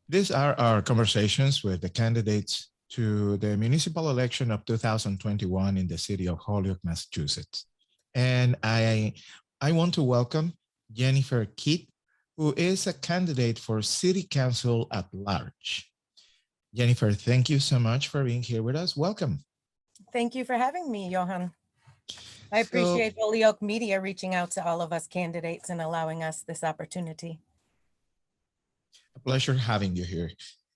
These are our conversations with the candidates to the municipal election of 2021 in the city of Holyoke, Massachusetts. And I want to welcome Jennifer Keitt, who is a candidate for city council at large. Jennifer, thank you so much for being here with us. Welcome. Thank you for having me, Johan. I So, appreciate Holyoke Media reaching out to all of us candidates and allowing us this opportunity. a pleasure having you here.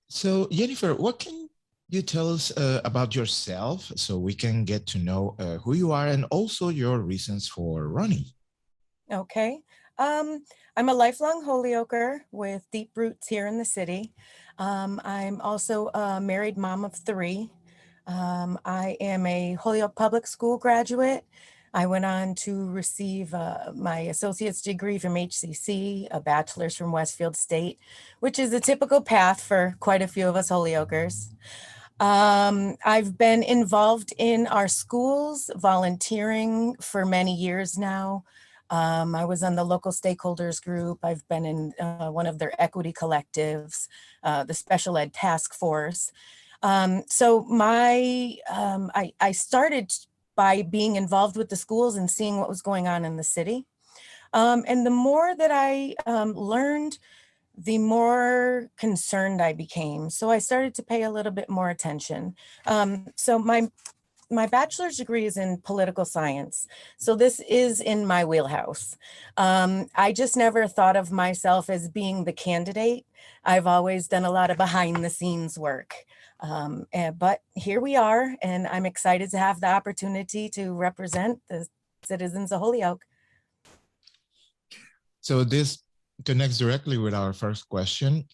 So, Jennifer, what can you tell us about yourself so we can get to know who you are and also your reasons for running? Okay. I'm a lifelong Holyoker with deep roots here in the city. I'm also a married mom of three. I am a Holyoke Public School graduate. I went on to receive my associate's degree from HCC, a bachelor's from Westfield State, which is a typical path for quite a few of us Holyokers. I've been involved in our schools, volunteering for many years now. I was on the local stakeholders group. I've been in one of their equity collectives, the special ed task force. I started by being involved with the schools and seeing what was going on in the city. And the more that I learned, the more concerned I became. So I started to pay a little bit more attention. So my bachelor's degree is in political science. So this is in my wheelhouse. I just never thought of myself as being the candidate. I've always done a lot of behind the scenes work. But here we are, and I'm excited to have the opportunity to represent the citizens of Holyoke. So, this connects directly with our first question.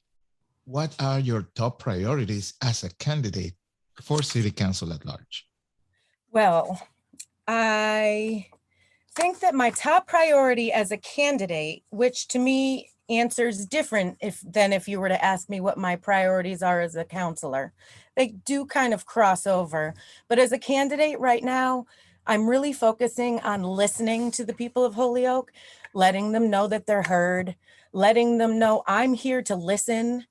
What are your top priorities as a candidate for city council at large? Well, I think that my top priority as a candidate, which to me answers different than if you were to ask me what my priorities are as a counselor. They do kind of cross over. But as a candidate right now, I'm really focusing on listening to the people of Holyoke, letting them know that they're heard, letting them know I'm here to listen.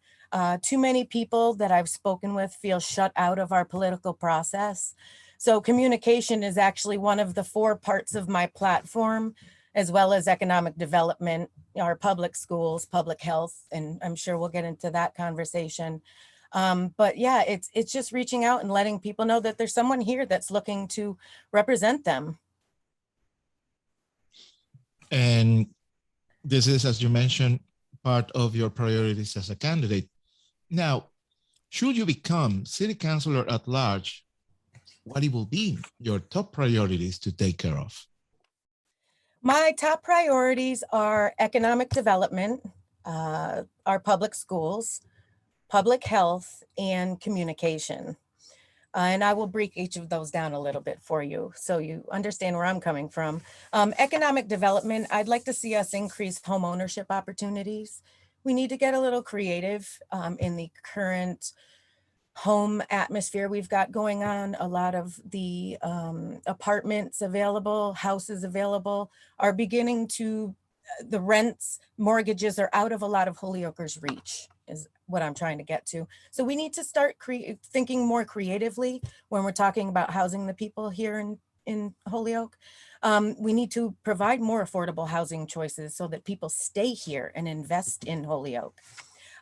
Too many people that I've spoken with feel shut out of our political process. So communication is actually one of the four parts of my platform, as well as economic development, our public schools, public health, and I'm sure we'll get into that conversation. But yeah, it's just reaching out and letting people know that there's someone here that's looking to represent them. And this is, as you mentioned, part of your priorities as a candidate. Now, should you become city councilor at large, what it will be your top priorities to take care of? My top priorities are economic development, our public schools, public health, and communication. And I will break each of those down a little bit for you so you understand where I'm coming from. Economic development, I'd like to see us increase home ownership opportunities. We need to get a little creative in the current home atmosphere we've got going on. A lot of the apartments available, houses available are beginning to, the rents, mortgages are out of a lot of Holyoker's reach is what I'm trying to get to. So we need to start thinking more creatively when we're talking about housing the people here in Holyoke. We need to provide more affordable housing choices so that people stay here and invest in Holyoke.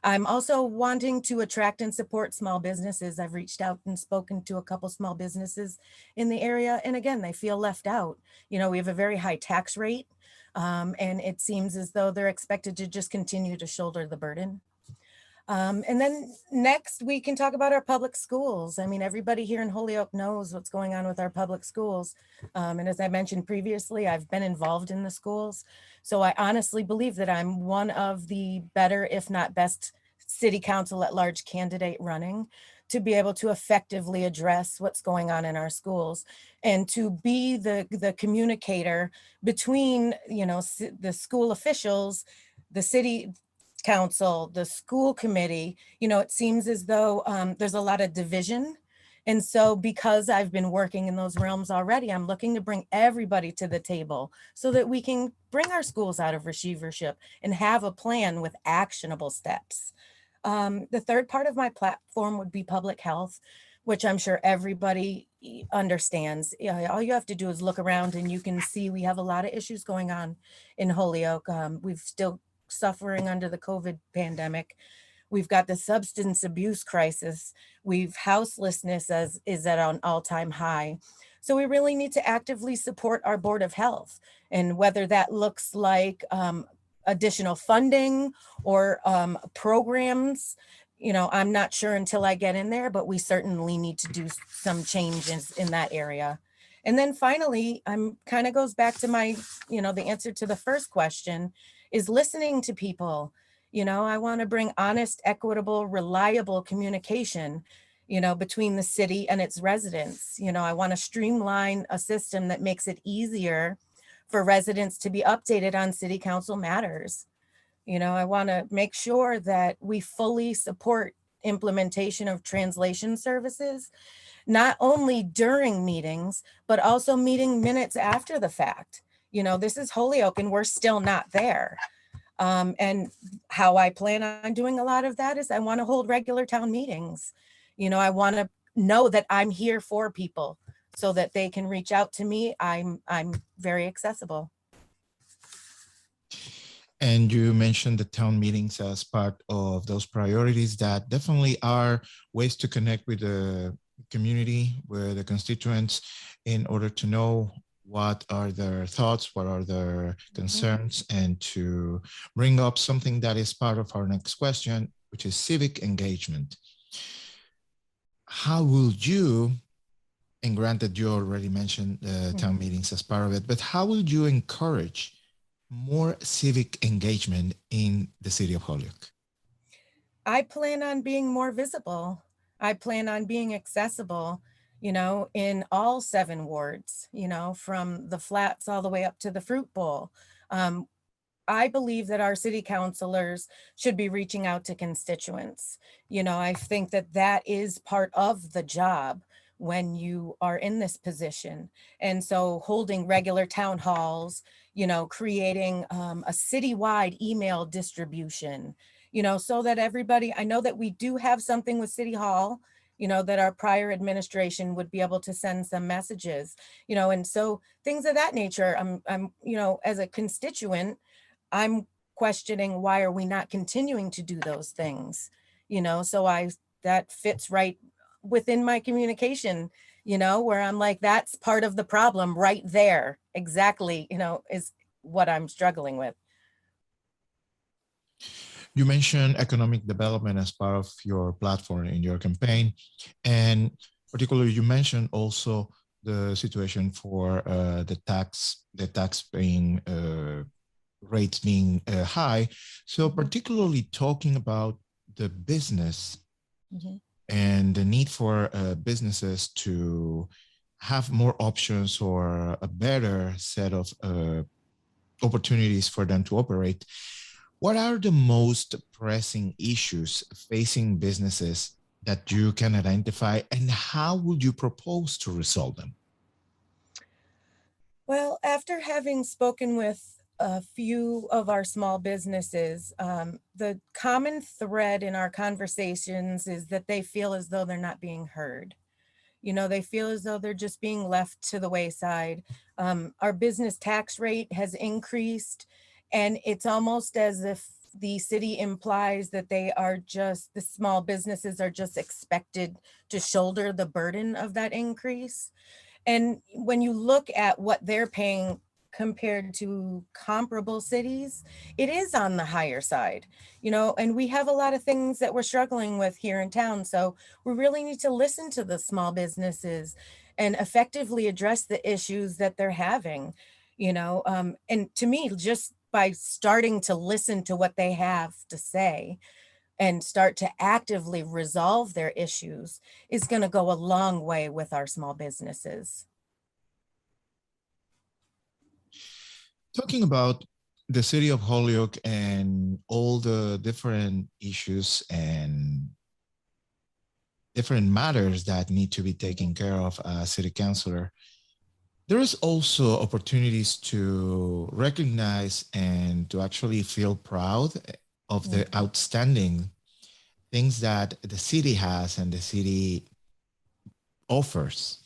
I'm also wanting to attract and support small businesses. I've reached out and spoken to a couple small businesses in the area. And again, they feel left out. You know, we have a very high tax rate, and it seems as though they're expected to just continue to shoulder the burden. And then next, we can talk about our public schools. I mean, everybody here in Holyoke knows what's going on with our public schools. And as I mentioned previously, I've been involved in the schools. So I honestly believe that I'm one of the better, if not best, city council at large candidate running to be able to effectively address what's going on in our schools and to be the communicator between, you know, the school officials, the city council, the school committee. You know, it seems as though there's a lot of division. And so because I've been working in those realms already, I'm looking to bring everybody to the table so that we can bring our schools out of receivership and have a plan with actionable steps. The third part of my platform would be public health, which I'm sure everybody understands. Yeah, all you have to do is look around and you can see we have a lot of issues going on in Holyoke. We've still suffering under the COVID pandemic. We've got the substance abuse crisis. We've houselessness is at an all-time high. So we really need to actively support our Board of Health, and whether that looks like additional funding or programs, I'm not sure until I get in there, but we certainly need to do some changes in that area. And then finally, I'm kind of goes back to my, the answer to the first question is listening to people. I want to bring honest, equitable, reliable communication, between the city and its residents. I want to streamline a system that makes it easier for residents to be updated on city council matters. I want to make sure that we fully support implementation of translation services, not only during meetings, but also meeting minutes after the fact. This is Holyoke and we're still not there. And how I plan on doing a lot of that is I want to hold regular town meetings. I want to know that I'm here for people so that they can reach out to me. I'm very accessible. And you mentioned the town meetings as part of those priorities that definitely are ways to connect with the community, with the constituents, in order to know what are their thoughts, what are their concerns, and to bring up something that is part of our next question, which is civic engagement. How will you, and granted you already mentioned town meetings as part of it, but how will you encourage more civic engagement in the city of Holyoke? I plan on being more visible. I plan on being accessible, in all 7 wards, from the flats all the way up to the fruit bowl. I believe that our city councilors should be reaching out to constituents. I think that that is part of the job when you are in this position. And so holding regular town halls, creating a citywide email distribution, so that everybody, I know that we do have something with City Hall, that our prior administration would be able to send some messages, and so things of that nature. I'm, as a constituent, I'm questioning why are we not continuing to do those things, so that fits right within my communication, where I'm like, that's part of the problem right there. Exactly, is what I'm struggling with. You mentioned economic development as part of your platform in your campaign, and particularly you mentioned also the situation for the tax paying rates being high. So particularly talking about the business and the need for businesses to have more options or a better set of opportunities for them to operate. What are the most pressing issues facing businesses that you can identify, and how would you propose to resolve them? Well, after having spoken with a few of our small businesses, the common thread in our conversations is that they feel as though they're not being heard. They feel as though they're just being left to the wayside. Our business tax rate has increased, and it's almost as if the city implies that the small businesses are just expected to shoulder the burden of that increase. And when you look at what they're paying compared to comparable cities, it is on the higher side, and we have a lot of things that we're struggling with here in town. So we really need to listen to the small businesses and effectively address the issues that they're having, and to me, just by starting to listen to what they have to say and start to actively resolve their issues is going to go a long way with our small businesses. Talking about the city of Holyoke and all the different issues and different matters that need to be taken care of as city councilor, there is also opportunities to recognize and to actually feel proud of the outstanding things that the city has and the city offers.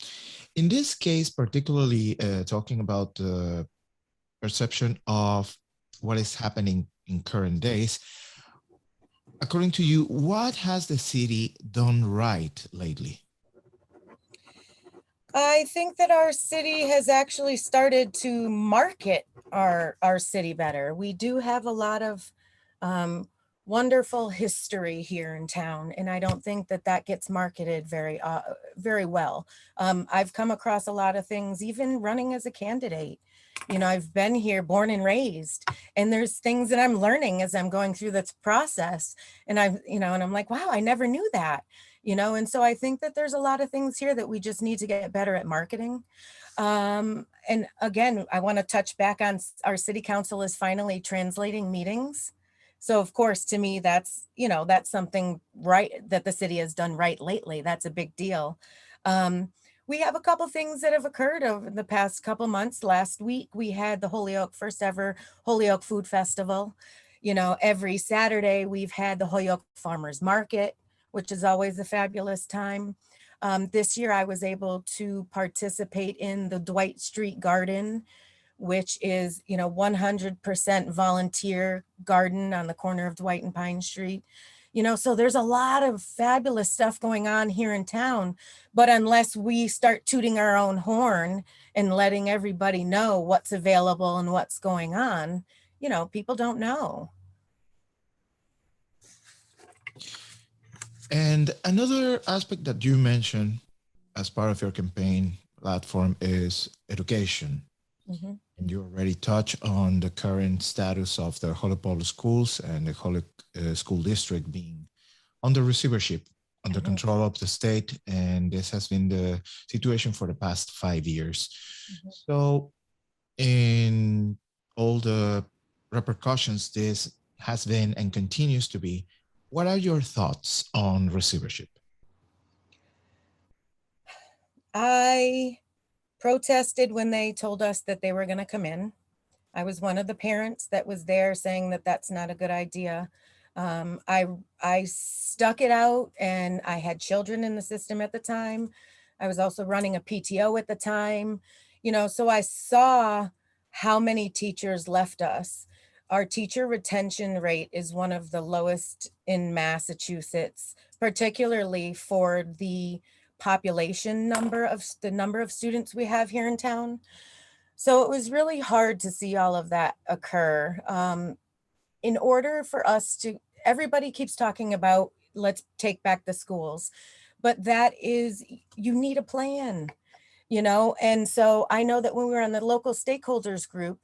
In this case, particularly talking about the perception of what is happening in current days, according to you, what has the city done right lately? I think that our city has actually started to market our city better. We do have a lot of wonderful history here in town, and I don't think that that gets marketed very well. I've come across a lot of things, even running as a candidate. You know, I've been here, born and raised, and there's things that I'm learning as I'm going through this process, and I'm like, wow, I never knew that. And so I think that there's a lot of things here that we just need to get better at marketing. And again, I want to touch back on our city council is finally translating meetings. So of course, to me, that's something right that the city has done right lately. That's a big deal. We have a couple things that have occurred over the past couple months. Last week, we had the first ever Holyoke Food Festival. Every Saturday, we've had the Holyoke Farmers Market, which is always a fabulous time. This year, I was able to participate in the Dwight Street Garden, which is 100% volunteer garden on the corner of Dwight and Pine Street. So there's a lot of fabulous stuff going on here in town, but unless we start tooting our own horn and letting everybody know what's available and what's going on, people don't know. And another aspect that you mentioned as part of your campaign platform is education. Mm-hmm. And you already touched on the current status of the Holyoke Public Schools and the Holyoke School District being under receivership, under mm-hmm. control of the state. And this has been the situation for the past 5 years. Mm-hmm. So in all the repercussions this has been and continues to be, what are your thoughts on receivership? I protested when they told us that they were going to come in. I was one of the parents that was there saying that that's not a good idea. I stuck it out, and I had children in the system at the time. I was also running a PTO at the time, so I saw how many teachers left us. Our teacher retention rate is one of the lowest in Massachusetts, particularly for the population number of students we have here in town. So it was really hard to see all of that occur. In order for us to, everybody keeps talking about, let's take back the schools, but you need a plan, and so I know that when we were on the local stakeholders group,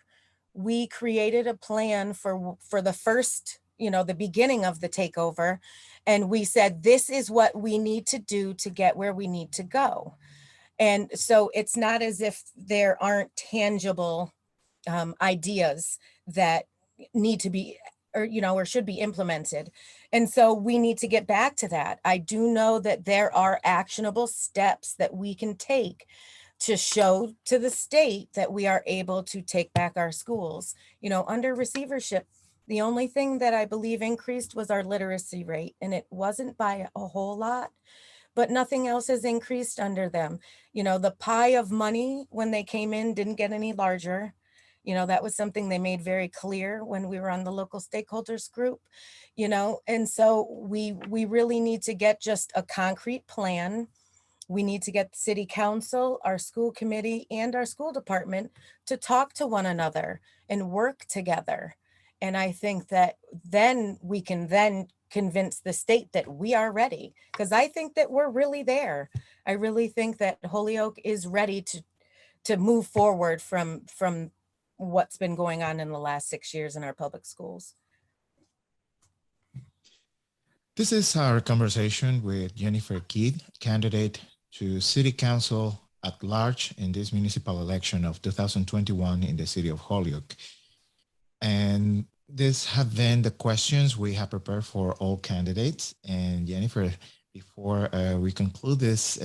we created a plan for the first, the beginning of the takeover. And we said, this is what we need to do to get where we need to go. And so it's not as if there aren't tangible ideas that need to be, or should be implemented. And so we need to get back to that. I do know that there are actionable steps that we can take to show to the state that we are able to take back our schools. Under receivership, the only thing that I believe increased was our literacy rate, and it wasn't by a whole lot, but nothing else has increased under them. The pie of money when they came in didn't get any larger. That was something they made very clear when we were on the local stakeholders group, and so we really need to get just a concrete plan. We need to get the city council, our school committee, and our school department to talk to one another and work together. And I think that then we can then convince the state that we are ready, because I think that we're really there. I really think that Holyoke is ready to move forward from what's been going on in the last 6 years in our public schools. This is our conversation with Jennifer Keitt, candidate to City Council at large in this municipal election of 2021 in the city of Holyoke. And these have been the questions we have prepared for all candidates. And Jennifer, before we conclude this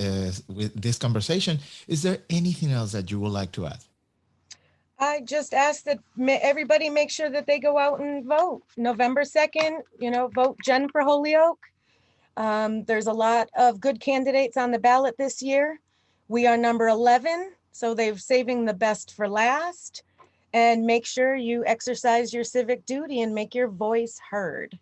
with this conversation, is there anything else that you would like to add? I just ask that everybody make sure that they go out and vote November 2nd, vote Jen for Holyoke. There's a lot of good candidates on the ballot this year. We are number 11, so they're saving the best for last. And make sure you exercise your civic duty and make your voice heard.